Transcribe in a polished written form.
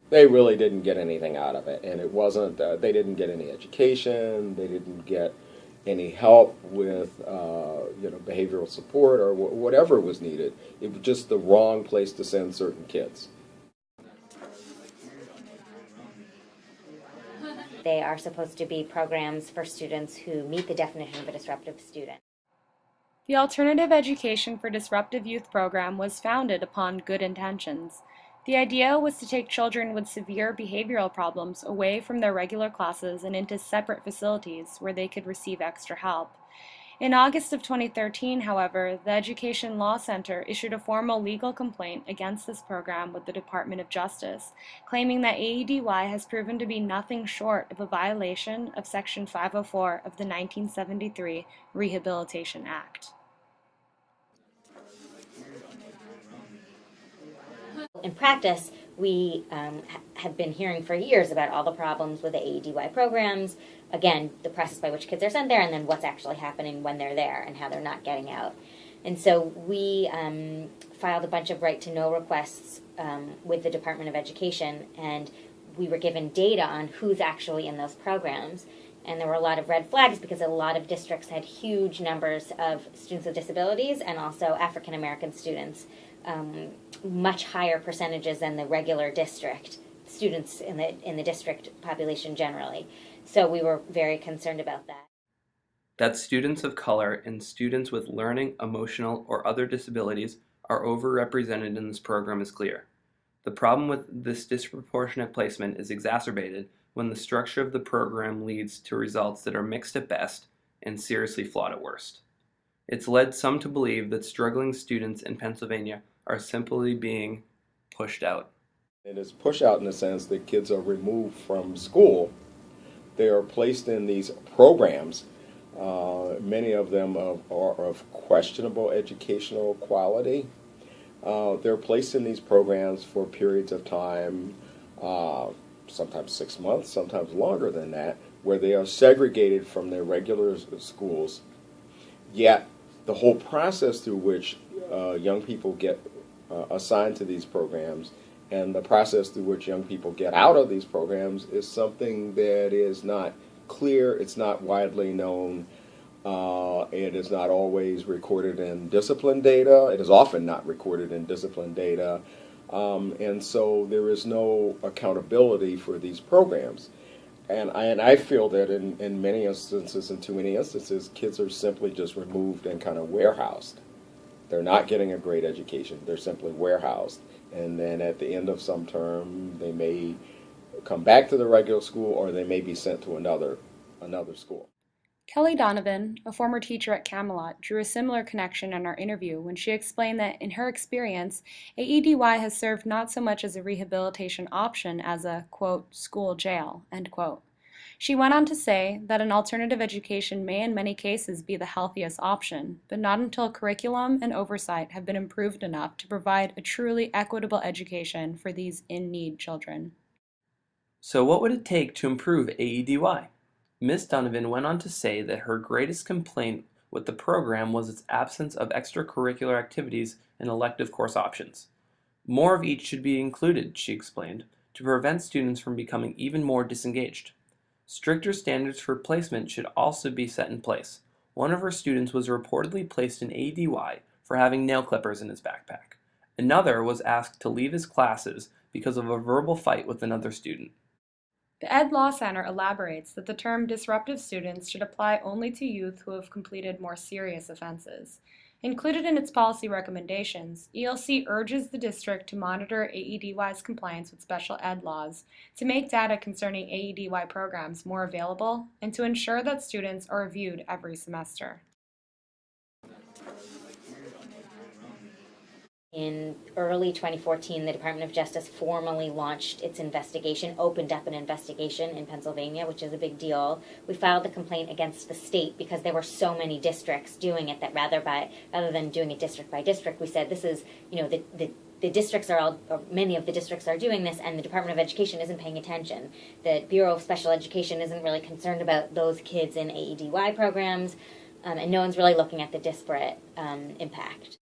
They really didn't get anything out of it, and it wasn't. They didn't get any education. They didn't get any help with behavioral support or whatever was needed. It was just the wrong place to send certain kids. They are supposed to be programs for students who meet the definition of a disruptive student. The Alternative Education for Disruptive Youth program was founded upon good intentions. The idea was to take children with severe behavioral problems away from their regular classes and into separate facilities where they could receive extra help. In August of 2013, however, the Education Law Center issued a formal legal complaint against this program with the Department of Justice, claiming that AEDY has proven to be nothing short of a violation of Section 504 of the 1973 Rehabilitation Act. In practice, we have been hearing for years about all the problems with the AEDY programs. Again, the process by which kids are sent there, and then what's actually happening when they're there and how they're not getting out. And so we filed a bunch of right-to-know requests with the Department of Education, and we were given data on who's actually in those programs. And there were a lot of red flags because a lot of districts had huge numbers of students with disabilities and also African American students, much higher percentages than the regular district students in the district population generally. So we were very concerned about that. That students of color and students with learning, emotional, or other disabilities are overrepresented in this program is clear. The problem with this disproportionate placement is exacerbated when the structure of the program leads to results that are mixed at best and seriously flawed at worst. It's led some to believe that struggling students in Pennsylvania are simply being pushed out. It is push out in the sense that kids are removed from school. They are placed in these programs. Many of them are of questionable educational quality. They're placed in these programs for periods of time, sometimes 6 months, sometimes longer than that, where they are segregated from their regular schools. Yet the whole process through which young people get assigned to these programs and the process through which young people get out of these programs is something that is not clear, it's not widely known, it is not always recorded in discipline data, it is often not recorded in discipline data, and so there is no accountability for these programs. And I feel that in many instances, in too many instances, kids are simply just removed and kind of warehoused. They're not getting a great education, they're simply warehoused. And then at the end of some term, they may come back to the regular school or they may be sent to another school. Kelly Donovan, a former teacher at Camelot, drew a similar connection in our interview when she explained that, in her experience, AEDY has served not so much as a rehabilitation option as a, quote, school jail, end quote. She went on to say that an alternative education may in many cases be the healthiest option, but not until curriculum and oversight have been improved enough to provide a truly equitable education for these in-need children. So what would it take to improve AEDY? Ms. Donovan went on to say that her greatest complaint with the program was its absence of extracurricular activities and elective course options. More of each should be included, she explained, to prevent students from becoming even more disengaged. Stricter standards for placement should also be set in place. One of her students was reportedly placed in AEDY for having nail clippers in his backpack. Another was asked to leave his classes because of a verbal fight with another student. The Ed Law Center elaborates that the term disruptive students should apply only to youth who have completed more serious offenses. Included in its policy recommendations, ELC urges the district to monitor AEDY's compliance with special ed laws, to make data concerning AEDY programs more available, and to ensure that students are reviewed every semester. In early 2014, the Department of Justice formally launched its investigation, opened up an investigation in Pennsylvania, which is a big deal. We filed a complaint against the state because there were so many districts doing it that rather than doing it district by district, we said this is, the districts are all, or many of the districts are doing this, and the Department of Education isn't paying attention. The Bureau of Special Education isn't really concerned about those kids in AEDY programs, and no one's really looking at the disparate impact.